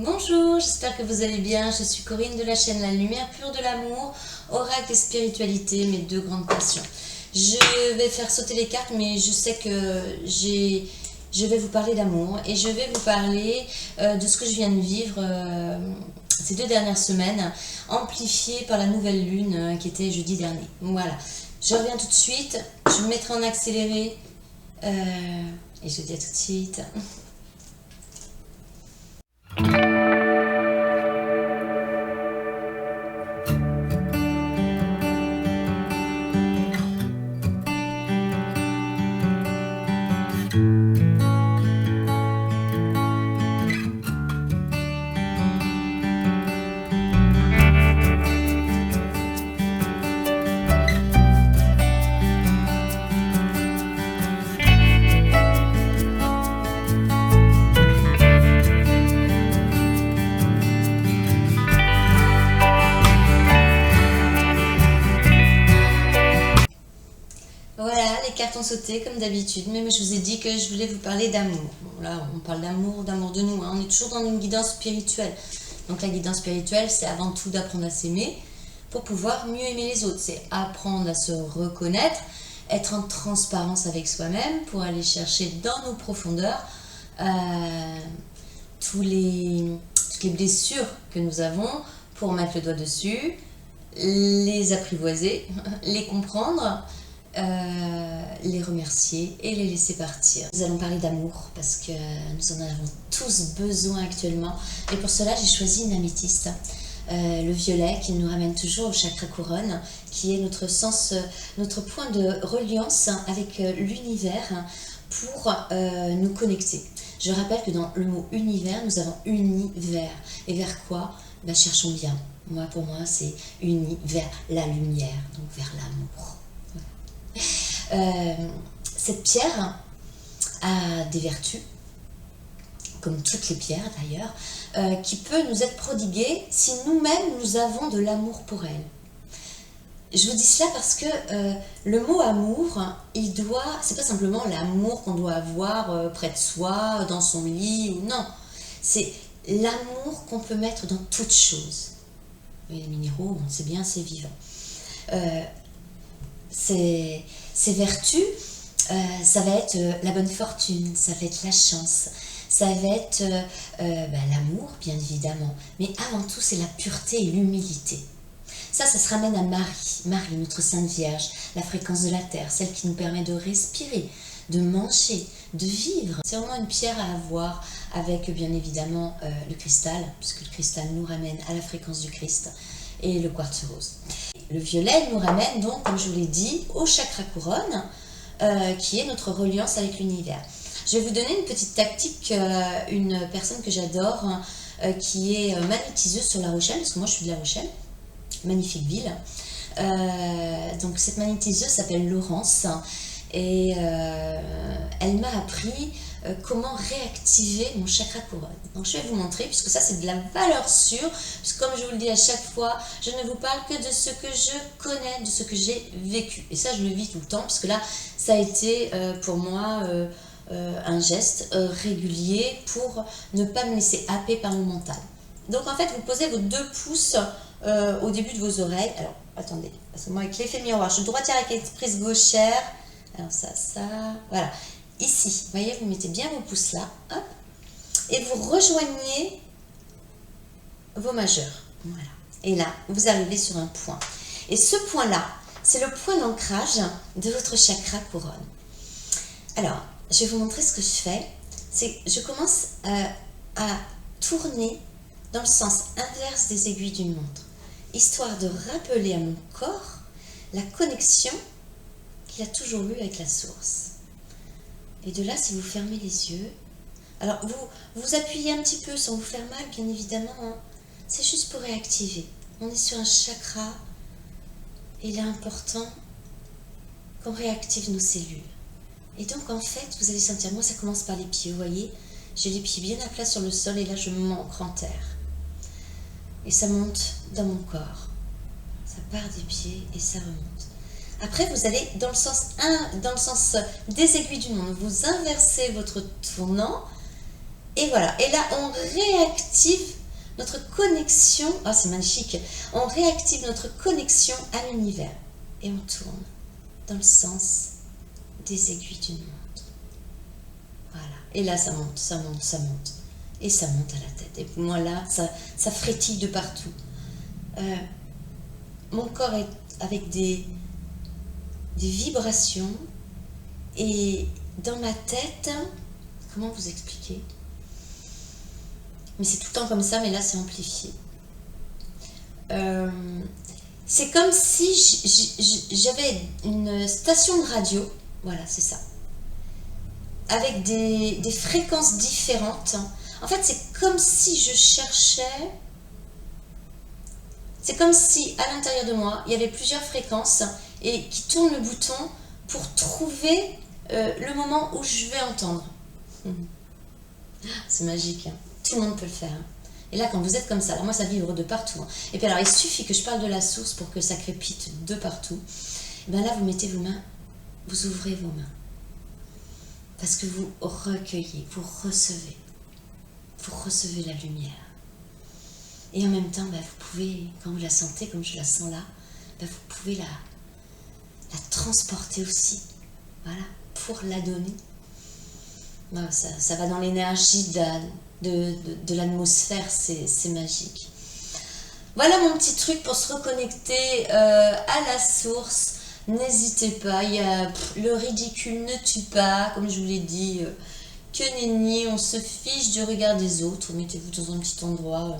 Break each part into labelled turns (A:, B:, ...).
A: Bonjour, j'espère que vous allez bien. Je suis Corinne de la chaîne La Lumière Pure de l'Amour, oracle et spiritualité, mes deux grandes passions. Je vais faire sauter les cartes, mais je sais que je vais vous parler d'amour et je vais vous parler de ce que je viens de vivre ces 2 dernières semaines, amplifié par la nouvelle lune qui était jeudi dernier. Voilà, je reviens tout de suite, je me mettrai en accéléré et je vous dis à tout de suite. Voilà, les cartes ont sauté comme d'habitude, mais je vous ai dit que je voulais vous parler d'amour. Bon, là, on parle d'amour de nous, hein. On est toujours dans une guidance spirituelle. Donc la guidance spirituelle, c'est avant tout d'apprendre à s'aimer pour pouvoir mieux aimer les autres. C'est apprendre à se reconnaître, être en transparence avec soi-même pour aller chercher dans nos profondeurs toutes les blessures que nous avons pour mettre le doigt dessus, les apprivoiser, les comprendre, les remercier et les laisser partir. Nous allons parler d'amour parce que nous en avons tous besoin actuellement, et pour cela j'ai choisi une améthyste, le violet, qui nous ramène toujours au chakra couronne, qui est notre point de reliance avec l'univers pour nous connecter. Je rappelle que dans le mot univers, nous avons univers. Et vers quoi? Cherchons bien. Pour moi, c'est uni vers la lumière, donc vers l'amour. Cette pierre a des vertus, comme toutes les pierres d'ailleurs, qui peut nous être prodiguée si nous-mêmes nous avons de l'amour pour elle. Je vous dis cela parce que le mot amour, c'est pas simplement l'amour qu'on doit avoir près de soi, dans son lit, ou non. C'est l'amour qu'on peut mettre dans toute chose. Les minéraux, on sait bien, c'est vivant. Ces vertus, ça va être la bonne fortune, ça va être la chance, ça va être l'amour, bien évidemment. Mais avant tout, c'est la pureté et l'humilité. Ça se ramène à Marie, notre Sainte Vierge, la fréquence de la terre, celle qui nous permet de respirer, de manger, de vivre. C'est vraiment une pierre à avoir avec, bien évidemment, le cristal, puisque le cristal nous ramène à la fréquence du Christ, et le quartz rose. Le violet nous ramène donc, comme je vous l'ai dit, au chakra couronne, qui est notre reliance avec l'univers. Je vais vous donner une petite tactique, une personne que j'adore, qui est magnétiseuse sur La Rochelle, parce que moi je suis de La Rochelle, magnifique ville. Donc cette magnétiseuse s'appelle Laurence, et elle m'a appris comment réactiver mon chakra couronne. Donc je vais vous montrer, puisque ça c'est de la valeur sûre, puisque comme je vous le dis à chaque fois, je ne vous parle que de ce que je connais, de ce que j'ai vécu. Et ça je le vis tout le temps, puisque là ça a été pour moi un geste régulier pour ne pas me laisser happer par le mental. Donc en fait vous posez vos 2 pouces au début de vos oreilles. Alors attendez, parce que moi avec l'effet miroir, je suis droitière avec prise gauchère. Alors ça, voilà. Ici, vous voyez, vous mettez bien vos pouces là, hop, et vous rejoignez vos majeurs. Voilà. Et là, vous arrivez sur un point. Et ce point-là, c'est le point d'ancrage de votre chakra couronne. Alors, je vais vous montrer ce que je fais. C'est que je commence à tourner dans le sens inverse des aiguilles d'une montre, histoire de rappeler à mon corps la connexion qu'il a toujours eu avec la source. Et de là, si vous fermez les yeux, alors vous appuyez un petit peu sans vous faire mal, bien évidemment, hein. C'est juste pour réactiver. On est sur un chakra, et il est important qu'on réactive nos cellules. Et donc en fait, vous allez sentir, moi ça commence par les pieds, vous voyez, j'ai les pieds bien à plat sur le sol, et là je m'ancre en terre. Et ça monte dans mon corps. Ça part des pieds et ça remonte. Après, vous allez dans le sens des aiguilles d'une montre. Vous inversez votre tournant Et voilà. Et là, on réactive notre connexion. Ah, c'est magnifique. On réactive notre connexion à l'univers. Et on tourne dans le sens des aiguilles d'une montre. Voilà. Et là, ça monte, ça monte, ça monte. Et ça monte à la tête. Et moi, là, ça frétille de partout. Mon corps est avec des vibrations. Et dans ma tête, comment vous expliquer? Mais c'est tout le temps comme ça, mais là, c'est amplifié. C'est comme si j'avais une station de radio. Voilà, c'est ça. Avec des fréquences différentes. En fait, c'est comme si je cherchais... C'est comme si, à l'intérieur de moi, il y avait plusieurs fréquences et qui tournent le bouton pour trouver le moment où je vais entendre. C'est magique, hein. Tout le monde peut le faire. Hein. Et là, quand vous êtes comme ça, alors moi, ça vibre de partout. Hein. Et puis alors, il suffit que je parle de la source pour que ça crépite de partout. Et bien là, vous mettez vos mains, vous ouvrez vos mains. Parce que vous recueillez, vous recevez la lumière. Et en même temps, vous pouvez, quand vous la sentez, comme je la sens là, vous pouvez la transporter aussi, voilà, pour la donner. Ça va dans l'énergie de l'atmosphère, c'est magique. Voilà mon petit truc pour se reconnecter à la source. N'hésitez pas, le ridicule ne tue pas, comme je vous l'ai dit, que nenni, on se fiche du regard des autres, mettez-vous dans un petit endroit,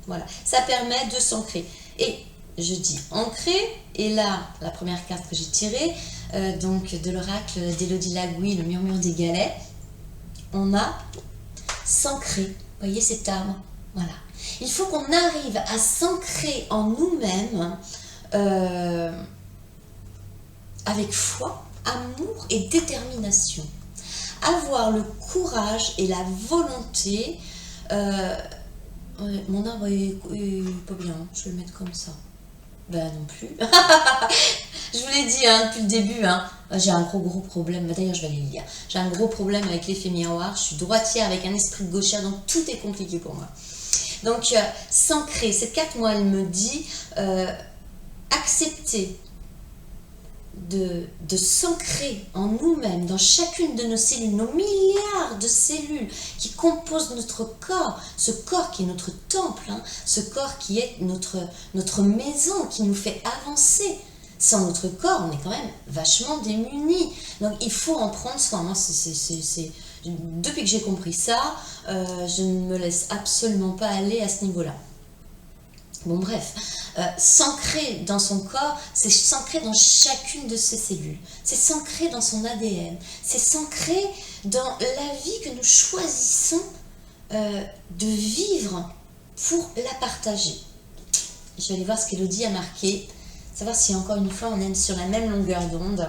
A: voilà, ça permet de s'ancrer. Et je dis ancrer, et là, la première carte que j'ai tirée, donc de l'oracle d'Élodie Lagouille, le murmure des galets, on a s'ancrer, vous voyez cet arbre, voilà. Il faut qu'on arrive à s'ancrer en nous-mêmes, avec foi, amour et détermination. Avoir le courage et la volonté. Mon arbre est pas bien, je vais le mettre comme ça. Ben non plus. Je vous l'ai dit hein, depuis le début, hein, j'ai un gros problème. D'ailleurs, je vais aller le lire. J'ai un gros problème avec l'effet miroir. Je suis droitière avec un esprit de gauchère, donc tout est compliqué pour moi. Donc, s'ancrer. Cette carte, moi, elle me dit accepter de s'ancrer en nous-mêmes, dans chacune de nos cellules, nos milliards de cellules qui composent notre corps, ce corps qui est notre temple, hein, ce corps qui est notre maison, qui nous fait avancer. Sans notre corps, on est quand même vachement démunis. Donc il faut en prendre soin. Moi, depuis que j'ai compris ça, je ne me laisse absolument pas aller à ce niveau-là. Bon bref, s'ancrer dans son corps, c'est s'ancrer dans chacune de ses cellules, c'est s'ancrer dans son ADN, c'est s'ancrer dans la vie que nous choisissons de vivre pour la partager. Je vais aller voir ce qu'Élodie a marqué, savoir si encore une fois on est sur la même longueur d'onde.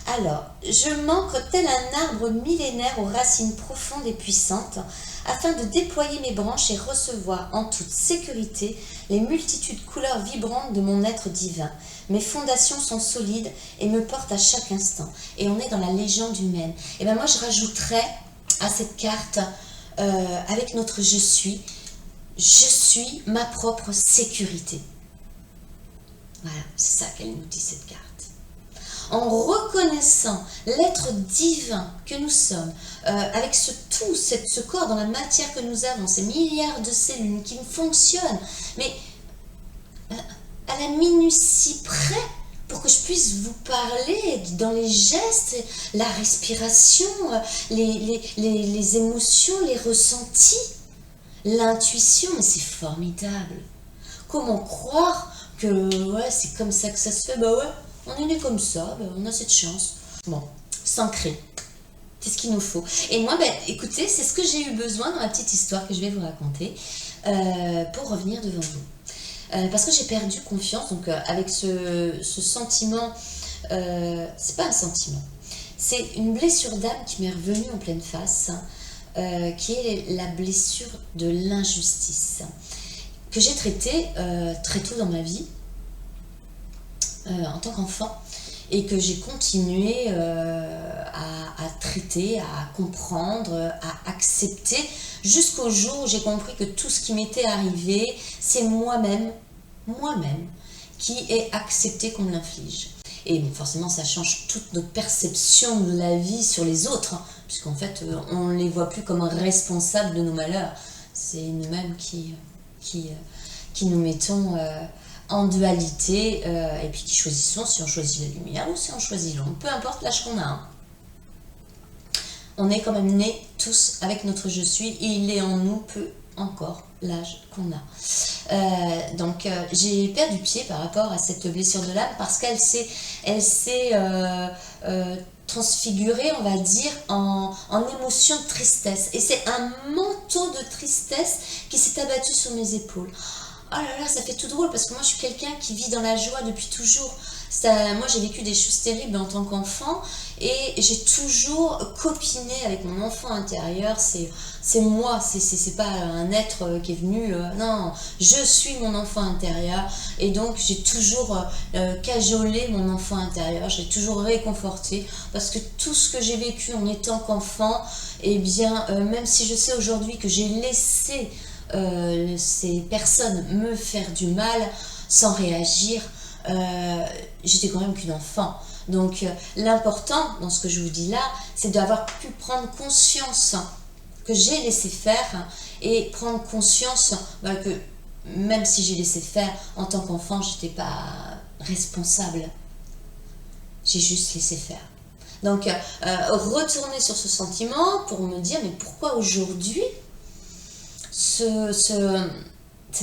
A: Alors, je m'ancre tel un arbre millénaire aux racines profondes et puissantes, afin de déployer mes branches et recevoir en toute sécurité les multitudes couleurs vibrantes de mon être divin. Mes fondations sont solides et me portent à chaque instant. Et on est dans la légende humaine. Et bien moi je rajouterais à cette carte, avec notre je suis ma propre sécurité. Voilà, c'est ça qu'elle nous dit cette carte. En reconnaissant l'être divin que nous sommes, avec ce corps dans la matière que nous avons, ces milliards de cellules qui fonctionnent, mais à la minutie près, pour que je puisse vous parler dans les gestes, la respiration, les émotions, les ressentis, l'intuition, mais c'est formidable. Comment croire que ouais, c'est comme ça que ça se fait? Bah ouais. On est né comme ça, on a cette chance. Bon, s'ancrer, c'est ce qu'il nous faut. Et moi, écoutez, c'est ce que j'ai eu besoin dans la petite histoire que je vais vous raconter pour revenir devant vous. Parce que j'ai perdu confiance, donc avec ce sentiment, c'est pas un sentiment, c'est une blessure d'âme qui m'est revenue en pleine face, qui est la blessure de l'injustice, que j'ai traitée très tôt dans ma vie. En tant qu'enfant, et que j'ai continué à traiter, à comprendre, à accepter, jusqu'au jour où j'ai compris que tout ce qui m'était arrivé, c'est moi-même qui ai accepté qu'on me l'inflige. Et bon, forcément, ça change toute notre perception de la vie sur les autres, hein, puisqu'en fait, on ne les voit plus comme responsables de nos malheurs. C'est nous-mêmes qui nous mettons en dualité, et puis qui choisissons si on choisit la lumière ou si on choisit l'ombre. Peu importe l'âge qu'on a. Hein. On est quand même nés tous avec notre je suis, et il est en nous, peu encore l'âge qu'on a. Donc j'ai perdu pied par rapport à cette blessure de l'âme parce qu'elle s'est transfigurée, on va dire, en émotion de tristesse. Et c'est un manteau de tristesse qui s'est abattu sur mes épaules. Oh là là, ça fait tout drôle parce que moi je suis quelqu'un qui vit dans la joie depuis toujours. Moi j'ai vécu des choses terribles en tant qu'enfant et j'ai toujours copiné avec mon enfant intérieur. C'est moi, c'est pas un être qui est venu, non, je suis mon enfant intérieur et donc j'ai toujours cajolé mon enfant intérieur, j'ai toujours réconforté parce que tout ce que j'ai vécu en étant qu'enfant, eh bien, même si je sais aujourd'hui que j'ai laissé ces personnes me faire du mal sans réagir, j'étais quand même qu'une enfant. Donc l'important dans ce que je vous dis là, c'est d'avoir pu prendre conscience que j'ai laissé faire et prendre conscience que même si j'ai laissé faire en tant qu'enfant, j'étais pas responsable. J'ai juste laissé faire. Donc retourner sur ce sentiment pour me dire mais pourquoi aujourd'hui cette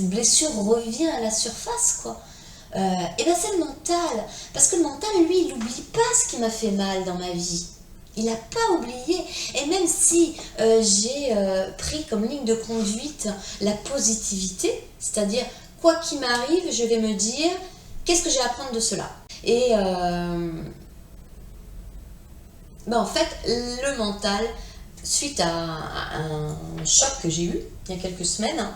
A: blessure revient à la surface, quoi. Et bien c'est le mental, parce que le mental, lui, il n'oublie pas ce qui m'a fait mal dans ma vie. Il n'a pas oublié. Et même si j'ai pris comme ligne de conduite la positivité, c'est-à-dire quoi qu'il m'arrive, je vais me dire qu'est-ce que j'ai à apprendre de cela. Et en fait, le mental, suite à un choc que j'ai eu il y a quelques semaines,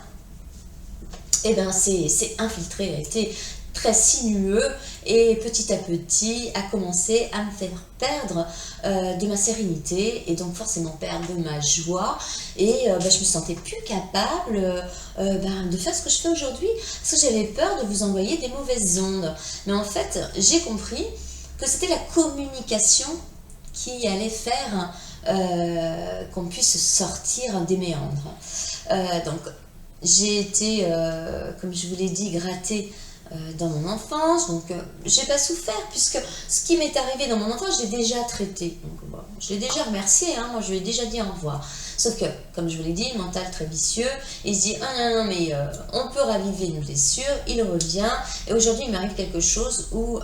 A: et ben c'est infiltré, a été très sinueux et petit à petit a commencé à me faire perdre de ma sérénité et donc forcément perdre de ma joie et je me sentais plus capable de faire ce que je fais aujourd'hui parce que j'avais peur de vous envoyer des mauvaises ondes. Mais en fait j'ai compris que c'était la communication qui allait faire qu'on puisse sortir des méandres. Donc j'ai été, comme je vous l'ai dit, grattée dans mon enfance, donc j'ai pas souffert puisque ce qui m'est arrivé dans mon enfance, je l'ai déjà traité. Donc bon, je l'ai déjà remercié, hein, moi je lui ai déjà dit au revoir. Sauf que, comme je vous l'ai dit, mental très vicieux, il se dit ah non, mais on peut raviver une blessure, il revient, et aujourd'hui il m'arrive quelque chose où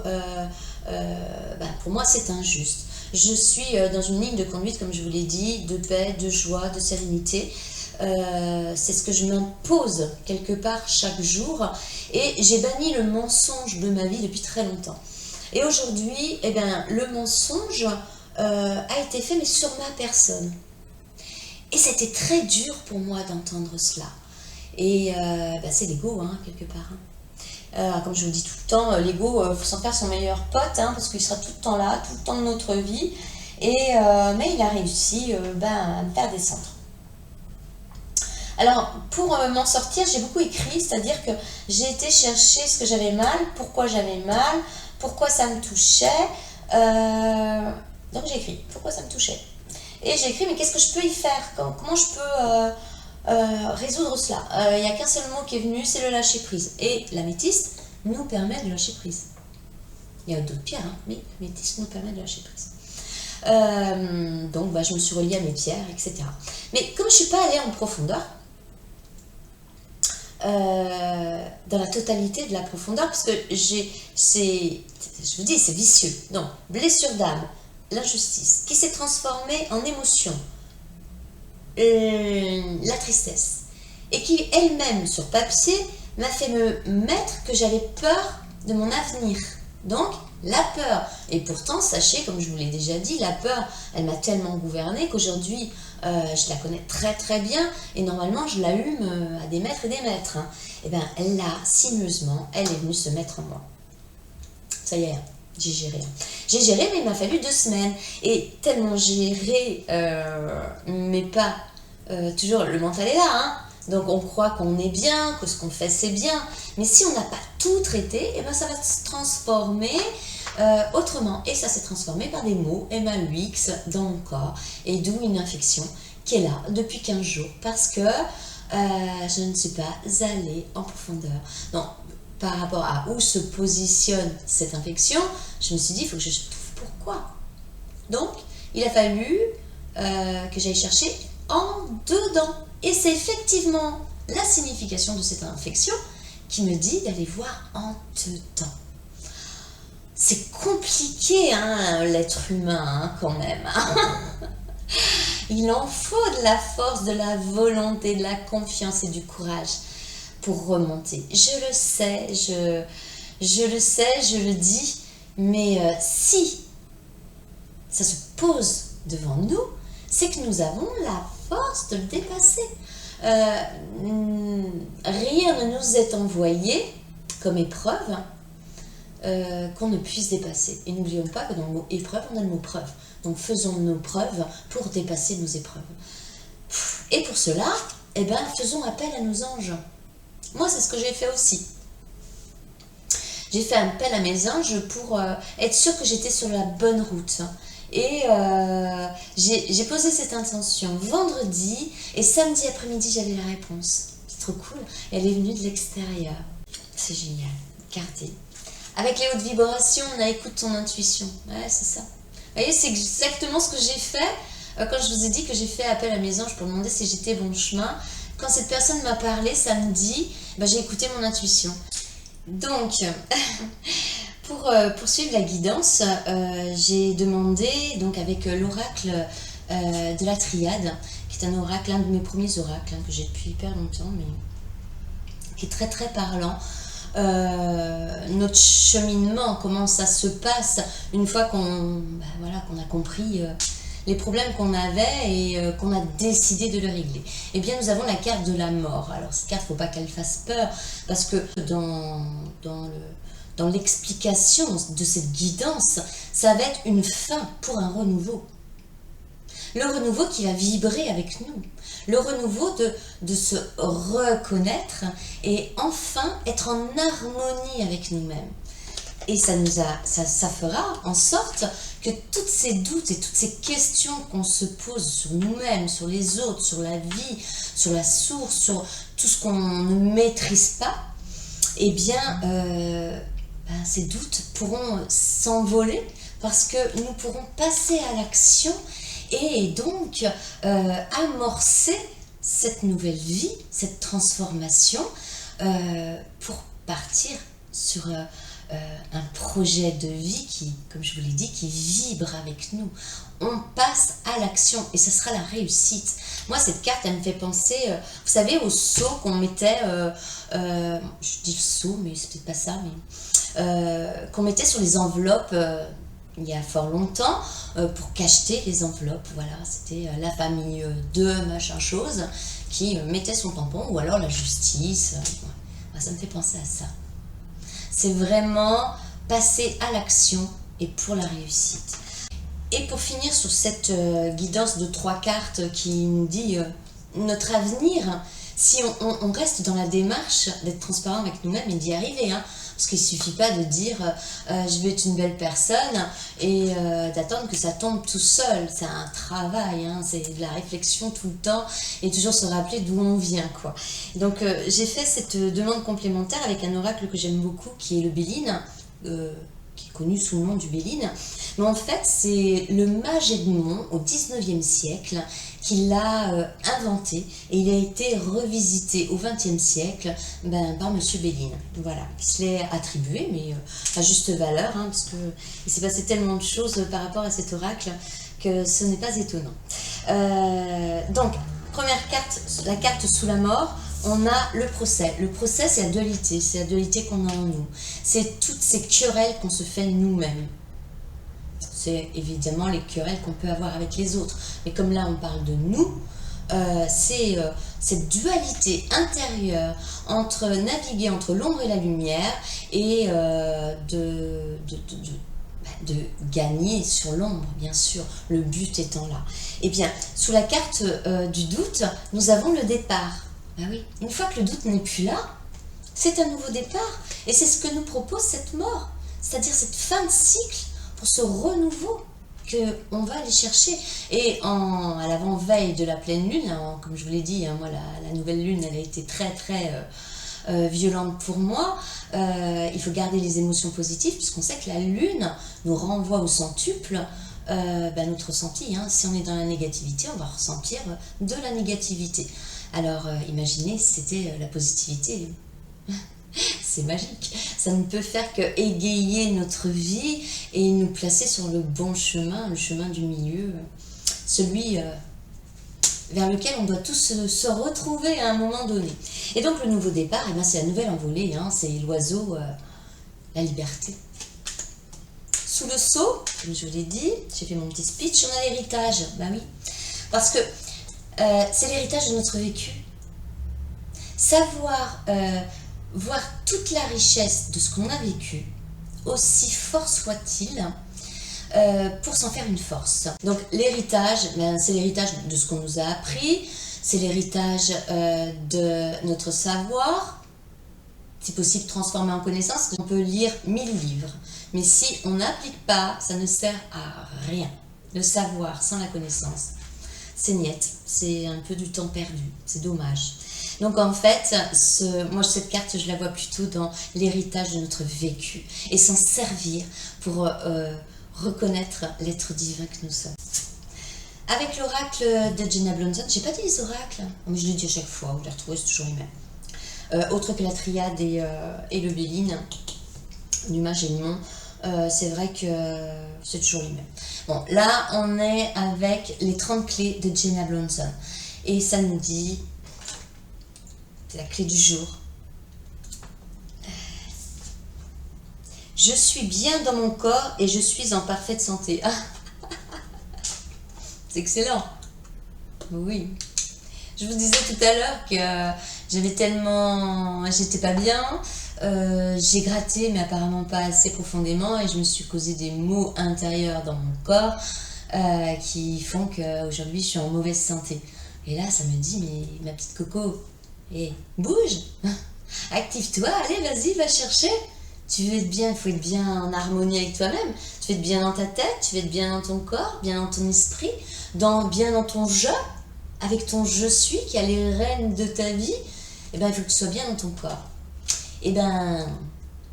A: pour moi c'est injuste. Je suis dans une ligne de conduite, comme je vous l'ai dit, de paix, de joie, de sérénité. C'est ce que je m'impose quelque part chaque jour et j'ai banni le mensonge de ma vie depuis très longtemps. Et aujourd'hui, eh bien, le mensonge a été fait mais sur ma personne. Et c'était très dur pour moi d'entendre cela. Et c'est l'ego, hein, quelque part. Hein. Comme je vous dis tout le temps, l'ego, il faut s'en faire son meilleur pote, hein, parce qu'il sera tout le temps là, tout le temps de notre vie. Et, mais il a réussi à me faire descendre. Alors, pour m'en sortir, j'ai beaucoup écrit, c'est-à-dire que j'ai été chercher ce que j'avais mal, pourquoi j'avais mal, pourquoi ça me touchait. Donc j'ai écrit, pourquoi ça me touchait. Et j'ai écrit, mais qu'est-ce que je peux y faire? Comment je peux résoudre cela? Il n'y a qu'un seul mot qui est venu, c'est le lâcher-prise. Et l'améthyste nous permet de lâcher prise. Il y a d'autres pierres, hein, mais l'améthyste nous permet de lâcher prise. Donc je me suis reliée à mes pierres, etc. Mais comme je ne suis pas allée en profondeur, dans la totalité de la profondeur, parce que je vous dis, c'est vicieux. Donc, blessure d'âme, l'injustice, qui s'est transformée en émotion, la tristesse, et qui elle-même, sur papier, m'a fait me mettre que j'avais peur de mon avenir. Donc, la peur. Et pourtant, sachez, comme je vous l'ai déjà dit, la peur, elle m'a tellement gouvernée qu'aujourd'hui, je la connais très très bien et normalement je la hume à des mètres et des mètres. Hein. Et bien là, sinueusement, elle est venue se mettre en moi. Ça y est, j'ai géré. J'ai géré, mais il m'a fallu 2 semaines. Et tellement géré, mais pas toujours, le mental est là, hein. Donc on croit qu'on est bien, que ce qu'on fait c'est bien. Mais si on n'a pas tout traité, eh ben ça va se transformer autrement. Et ça s'est transformé par des mots MAUX dans mon corps. Et d'où une infection qui est là depuis 15 jours. Parce que je ne suis pas allée en profondeur. Donc, par rapport à où se positionne cette infection, je me suis dit, il faut que je trouve pourquoi. Donc, il a fallu que j'aille chercher en dedans. Et c'est effectivement la signification de cette infection qui me dit d'aller voir en dedans. C'est compliqué, hein, l'être humain, hein, quand même. Il en faut de la force, de la volonté, de la confiance et du courage pour remonter. Je le sais, je le sais, je le dis, mais si ça se pose devant nous, c'est que nous avons la force de le dépasser. Rien ne nous est envoyé comme épreuve qu'on ne puisse dépasser. Et n'oublions pas que dans le mot épreuve, on a le mot preuve. Donc faisons nos preuves pour dépasser nos épreuves. Et pour cela, eh ben, faisons appel à nos anges. Moi, c'est ce que j'ai fait aussi. J'ai fait appel à mes anges pour être sûre que j'étais sur la bonne route. Et j'ai posé cette intention vendredi, et samedi après-midi, j'avais la réponse. C'est trop cool. Elle est venue de l'extérieur. C'est génial. Gardez. Avec les hautes vibrations, on a écoute ton intuition. Ouais, c'est ça. Vous voyez, c'est exactement ce que j'ai fait quand je vous ai dit que j'ai fait appel à mes anges pour demander si j'étais bon chemin. Quand cette personne m'a parlé samedi, ben, j'ai écouté mon intuition. Donc, pour poursuivre la guidance, j'ai demandé donc avec l'oracle de la triade, qui est un oracle, l'un de mes premiers oracles que j'ai depuis hyper longtemps, mais qui est très très parlant. Notre cheminement, comment ça se passe une fois qu'on voilà, qu'on a compris les problèmes qu'on avait et qu'on a décidé de le régler. Eh bien, nous avons la carte de la mort. Alors, cette carte, il ne faut pas qu'elle fasse peur, parce que dans l'explication de cette guidance, ça va être une fin pour un renouveau. Le renouveau qui va vibrer avec nous. Le renouveau de se reconnaître et enfin être en harmonie avec nous-mêmes. Et ça fera en sorte que tous ces doutes et toutes ces questions qu'on se pose sur nous-mêmes, sur les autres, sur la vie, sur la source, sur tout ce qu'on ne maîtrise pas, eh bien, ces doutes pourront s'envoler parce que nous pourrons passer à l'action et donc amorcer cette nouvelle vie, cette transformation pour partir sur un projet de vie qui, comme je vous l'ai dit, qui vibre avec nous. On passe à l'action et ce sera la réussite. Moi, cette carte, elle me fait penser, vous savez, au seau qu'on mettait, je dis le seau, mais c'est peut-être pas ça, mais qu'on mettait sur les enveloppes il y a fort longtemps pour cacheter les enveloppes. Voilà, c'était la famille de machin chose qui mettait son tampon, ou alors la justice. Ça me fait penser à ça. C'est vraiment passer à l'action et pour la réussite. Et pour finir sur cette guidance de 3 cartes qui nous dit notre avenir, si on reste dans la démarche d'être transparent avec nous-mêmes et d'y arriver, hein, parce qu'il ne suffit pas de dire je vais être une belle personne et d'attendre que ça tombe tout seul. C'est un travail, hein, c'est de la réflexion tout le temps et toujours se rappeler d'où on vient, quoi. Donc j'ai fait cette demande complémentaire avec un oracle que j'aime beaucoup qui est le Béline, qui est connu sous le nom du Béline. Mais en fait, c'est le mage Edmond au 19e siècle qui l'a inventé et il a été revisité au 20e siècle par Monsieur Béline. Voilà, il se l'est attribué, mais à juste valeur, hein, parce qu'il s'est passé tellement de choses par rapport à cet oracle que ce n'est pas étonnant. Donc, première carte, la carte sous la mort. On a le procès. Le procès, c'est la dualité qu'on a en nous. C'est toutes ces querelles qu'on se fait nous-mêmes. C'est évidemment les querelles qu'on peut avoir avec les autres. Mais comme là, on parle de nous, c'est cette dualité intérieure entre naviguer entre l'ombre et la lumière et de gagner sur l'ombre, bien sûr, le but étant là. Eh bien, sous la carte du doute, nous avons le départ. Ben oui, une fois que le doute n'est plus là, c'est un nouveau départ. Et c'est ce que nous propose cette mort, c'est-à-dire cette fin de cycle pour ce renouveau qu'on va aller chercher. Et à l'avant-veille de la pleine lune, hein, comme je vous l'ai dit, hein, moi la nouvelle lune, elle a été très violente pour moi. Il faut garder les émotions positives puisqu'on sait que la lune nous renvoie au centuple notre ressenti. Hein. Si on est dans la négativité, on va ressentir de la négativité. Alors imaginez si c'était la positivité. C'est magique, ça ne peut faire que égayer notre vie et nous placer sur le bon chemin, le chemin du milieu, celui vers lequel on doit tous se retrouver à un moment donné. Et donc le nouveau départ, eh ben, c'est la nouvelle envolée, hein, c'est l'oiseau, la liberté. Sous le sceau, comme je vous l'ai dit, j'ai fait mon petit speech, on a l'héritage, bah oui, parce que c'est l'héritage de notre vécu. Savoir voir toute la richesse de ce qu'on a vécu, aussi fort soit-il, pour s'en faire une force. Donc l'héritage, c'est l'héritage de ce qu'on nous a appris, c'est l'héritage de notre savoir, si possible transformé en connaissance. On peut lire 1000 livres, mais si on n'applique pas, ça ne sert à rien. Le savoir sans la connaissance, c'est niette, c'est un peu du temps perdu, c'est dommage. Donc en fait, moi cette carte, je la vois plutôt dans l'héritage de notre vécu et s'en servir pour reconnaître l'être divin que nous sommes. Avec l'oracle de Jenna Blondson, j'ai pas dit les oracles, mais je l'ai dit à chaque fois, vous les retrouvez, c'est toujours les mêmes. Autre que la triade et le Béline, du mage et le Mont, c'est vrai que c'est toujours les mêmes. Bon, là on est avec les 30 clés de Jenna Blondson et ça nous dit... C'est la clé du jour. Je suis bien dans mon corps et je suis en parfaite santé. Ah. C'est excellent. Oui. Je vous disais tout à l'heure que j'étais pas bien. J'ai gratté, mais apparemment pas assez profondément, et je me suis causé des maux intérieurs dans mon corps qui font qu'aujourd'hui je suis en mauvaise santé. Et là, ça me dit, mais ma petite Coco, bouge, active-toi, allez, vas-y, va chercher. Tu veux être bien, il faut être bien en harmonie avec toi-même. Tu veux être bien dans ta tête, tu veux être bien dans ton corps, bien dans ton esprit, bien dans ton je, avec ton je suis qui a les rênes de ta vie. Il faut que tu sois bien dans ton corps.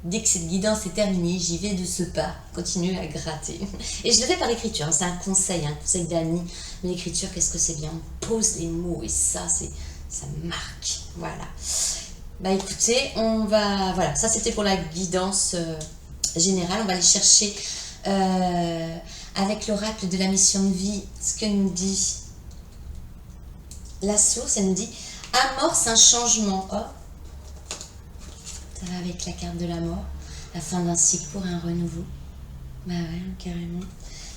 A: Dès que cette guidance est terminée, j'y vais de ce pas, continue à gratter. Et je le fais par l'écriture, c'est un conseil d'Annie. Mais l'écriture, qu'est-ce que c'est bien? On pose les mots et ça marque. Voilà. Écoutez, voilà, ça c'était pour la guidance générale. On va aller chercher avec l'oracle de la mission de vie ce que nous dit la source. Elle nous dit amorce un changement. Oh, ça va avec la carte de la mort, la fin d'un cycle pour un renouveau. Bah ouais, carrément.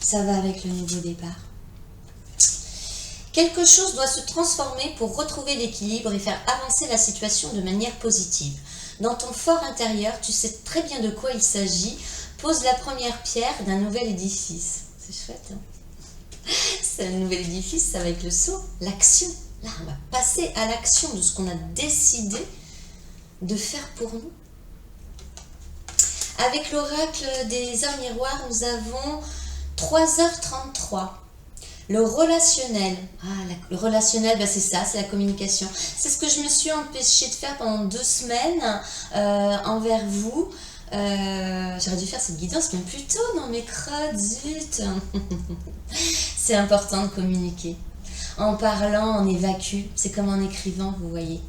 A: Ça va avec le nouveau départ. Quelque chose doit se transformer pour retrouver l'équilibre et faire avancer la situation de manière positive. Dans ton fort intérieur, tu sais très bien de quoi il s'agit. Pose la première pierre d'un nouvel édifice. C'est chouette, hein? C'est un nouvel édifice, ça va avec le sceau, l'action. Là, on va passer à l'action de ce qu'on a décidé de faire pour nous. Avec l'oracle des heures miroirs, nous avons 3h33. Le relationnel. Le relationnel, c'est ça, c'est la communication. C'est ce que je me suis empêchée de faire pendant 2 semaines envers vous. J'aurais dû faire cette guidance bien plus tôt, non mais crotte, zut. C'est important de communiquer. En parlant, on évacue. C'est comme en écrivant, vous voyez.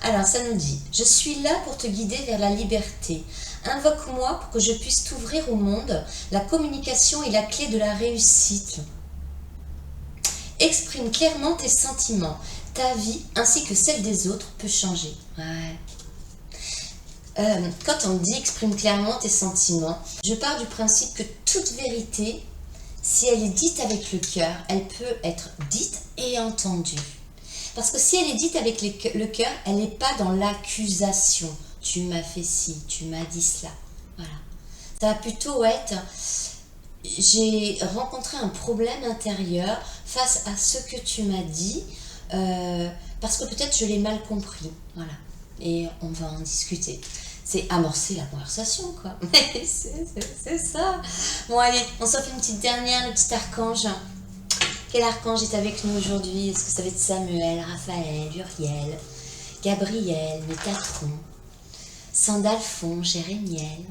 A: Alors, ça nous dit, je suis là pour te guider vers la liberté. Invoque-moi pour que je puisse t'ouvrir au monde. La communication est la clé de la réussite. Exprime clairement tes sentiments. Ta vie, ainsi que celle des autres, peut changer. Ouais. Quand on dit exprime clairement tes sentiments, je pars du principe que toute vérité, si elle est dite avec le cœur, elle peut être dite et entendue. Parce que si elle est dite avec le cœur, elle n'est pas dans l'accusation. Tu m'as fait ci, tu m'as dit cela. Voilà. Ça va plutôt être j'ai rencontré un problème intérieur face à ce que tu m'as dit, parce que peut-être je l'ai mal compris, voilà. Et on va en discuter. C'est amorcer la conversation, quoi. C'est ça. Bon, allez, on s'en fait une petite dernière, le petit archange. Quel archange est avec nous aujourd'hui? Est-ce que ça va être Samuel, Raphaël, Uriel, Gabriel, Métatron, Sandalphon, Jérémiel,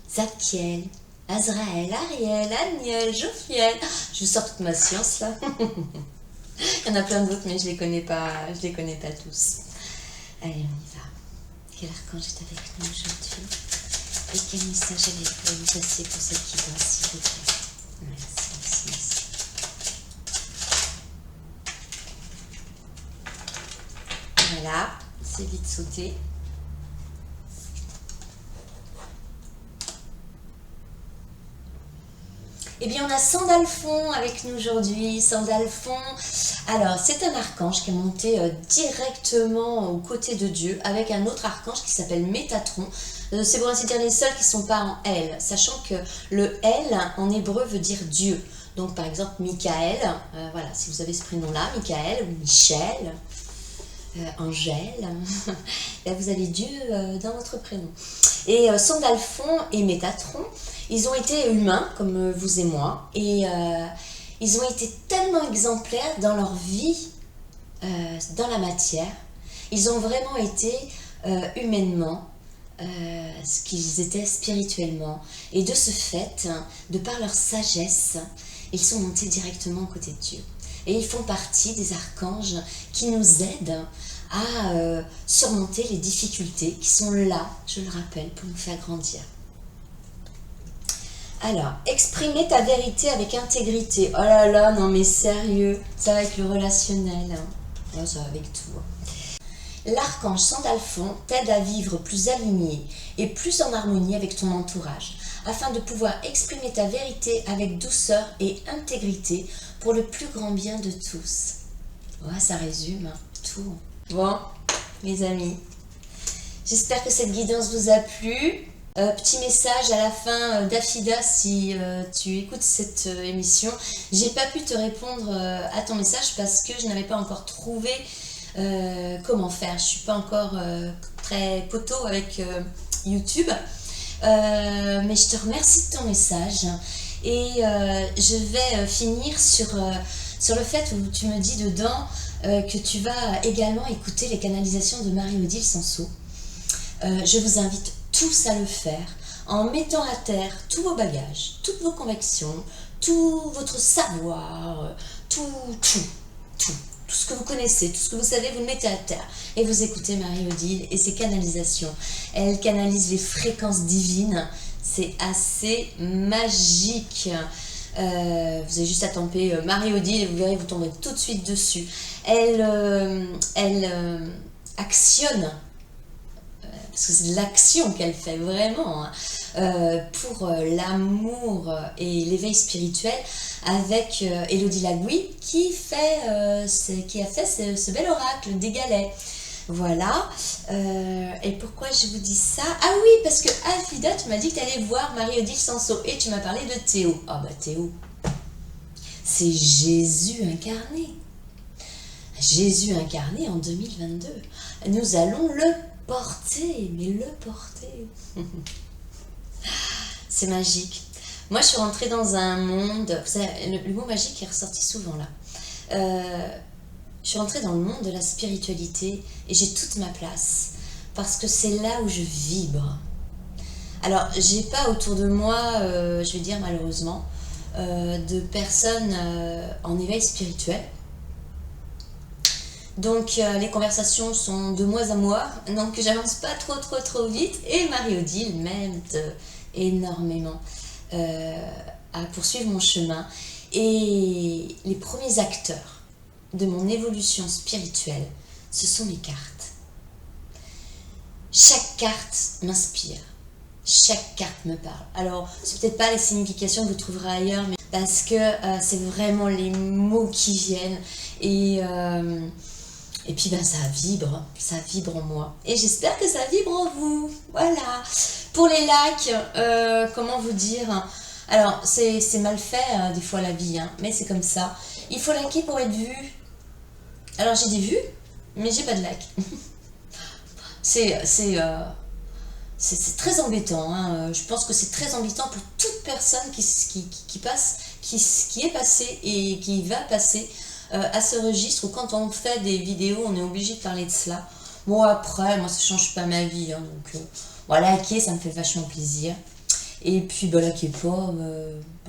A: Zadkiel, Azraël, Ariel, Aniel, Jophiel. Je vous sors toute ma science là. Il y en a plein d'autres, mais je les connais pas tous. Allez, on y va. Quel archange est avec nous aujourd'hui? Et quel message allez-vous nous passer pour cette guidance, s'il vous plaît? Merci. Voilà, c'est vite sauté. Eh bien, on a Sandalphon avec nous aujourd'hui. Sandalphon, alors c'est un archange qui est monté directement aux côtés de Dieu avec un autre archange qui s'appelle Métatron. C'est pour ainsi dire les seuls qui ne sont pas en L, sachant que le L en hébreu veut dire Dieu. Donc par exemple Michael, voilà, si vous avez ce prénom-là, Michael ou Michel, Angèle, là vous avez Dieu dans votre prénom. Et Sandalphon et Métatron, ils ont été humains comme vous et moi, et ils ont été tellement exemplaires dans leur vie, dans la matière. Ils ont vraiment été humainement ce qu'ils étaient spirituellement. Et de ce fait, de par leur sagesse, ils sont montés directement aux côtés de Dieu. Et ils font partie des archanges qui nous aident à surmonter les difficultés qui sont là, je le rappelle, pour nous faire grandir. Alors, exprimer ta vérité avec intégrité. Oh là là, non mais sérieux, ça va avec le relationnel. Hein. Oh, ça va avec tout. L'archange Sandalphon t'aide à vivre plus aligné et plus en harmonie avec ton entourage, afin de pouvoir exprimer ta vérité avec douceur et intégrité pour le plus grand bien de tous. Ouais, ça résume tout. Bon, mes amis, j'espère que cette guidance vous a plu. Petit message à la fin d'Afida, si tu écoutes cette émission. J'ai pas pu te répondre à ton message parce que je n'avais pas encore trouvé comment faire. Je suis pas encore très poteau avec YouTube. Mais je te remercie de ton message. Et je vais finir sur le fait où tu me dis dedans que tu vas également écouter les canalisations de Marie-Odile Sanso. Je vous invite tous à le faire en mettant à terre tous vos bagages, toutes vos convictions, tout votre savoir, tout ce que vous connaissez, tout ce que vous savez, vous le mettez à terre et vous écoutez Marie-Odile et ses canalisations. Elle canalise les fréquences divines, c'est assez magique. Vous avez juste à taper Marie-Odile et vous verrez, vous tomberez tout de suite dessus. Elle actionne, parce que c'est de l'action qu'elle fait vraiment, pour l'amour et l'éveil spirituel avec Élodie Lagouille qui a fait ce bel oracle des galets. Voilà. Et pourquoi je vous dis ça? Ah oui, parce que Alfida, tu m'as dit que tu allais voir Marie-Odile Sanso et tu m'as parlé de Théo. Ah bah Théo, c'est Jésus incarné. Jésus incarné en 2022. Nous allons le porter, mais le porter. C'est magique. Moi, je suis rentrée dans un monde... Vous savez, le mot magique est ressorti souvent là. Je suis rentrée dans le monde de la spiritualité et j'ai toute ma place. Parce que c'est là où je vibre. Alors, j'ai pas autour de moi, je vais dire malheureusement, de personnes en éveil spirituel. Donc les conversations sont de mois à mois, donc j'avance pas trop vite et Marie-Odile m'aide énormément à poursuivre mon chemin. Et les premiers acteurs de mon évolution spirituelle, ce sont mes cartes. Chaque carte m'inspire, chaque carte me parle. Alors, c'est peut-être pas les significations que vous trouverez ailleurs, mais parce que c'est vraiment les mots qui viennent et puis ben, ça vibre en moi. Et j'espère que ça vibre en vous. Voilà. Pour les likes, comment vous dire, Alors, c'est mal fait, des fois, la vie, hein, mais c'est comme ça. Il faut liker pour être vu. Alors, j'ai des vues, mais j'ai pas de like. C'est très embêtant, hein. Je pense que c'est très embêtant pour toute personne qui passe, qui est passée et qui va passer à ce registre où quand on fait des vidéos, on est obligé de parler de cela. Bon, après, moi, ça change pas ma vie, hein, donc voilà, liker, ça me fait vachement plaisir. Et puis, bah, likez pas,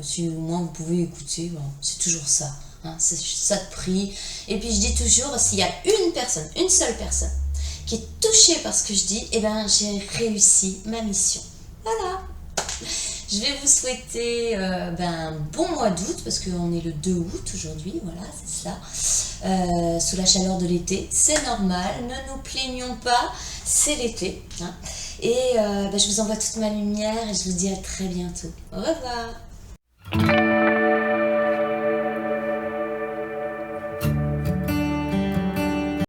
A: si au moins vous pouvez écouter, bon, c'est toujours ça, hein, c'est ça de prix. Et puis, je dis toujours, s'il y a une personne, une seule personne, qui est touchée par ce que je dis, eh ben, j'ai réussi ma mission. Voilà. Je vais vous souhaiter un bon mois d'août, parce qu'on est le 2 août aujourd'hui, voilà, c'est ça. Sous la chaleur de l'été, c'est normal, ne nous plaignons pas, c'est l'été. Hein. Et je vous envoie toute ma lumière et je vous dis à très bientôt. Au revoir.